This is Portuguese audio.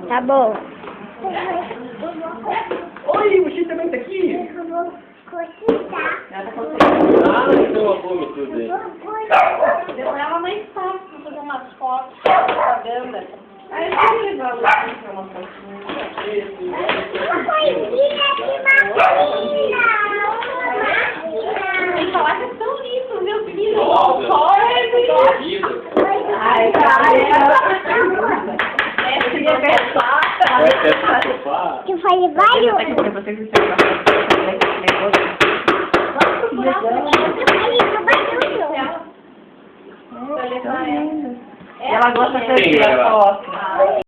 Tá bom. Oi, o X também tá aqui? Eu vou cochichar. Ah, então a fome tudo aí. Deu ela mais fácil pra fazer umas fotos de propaganda. Aí eu vou levar o pra uma fotinha. Coisinha de máquina. Tem que falar que é tão lindo, meu filho. Nossa. Ai, essa é pensar. Que foi vários. Ela gosta de ter a foto.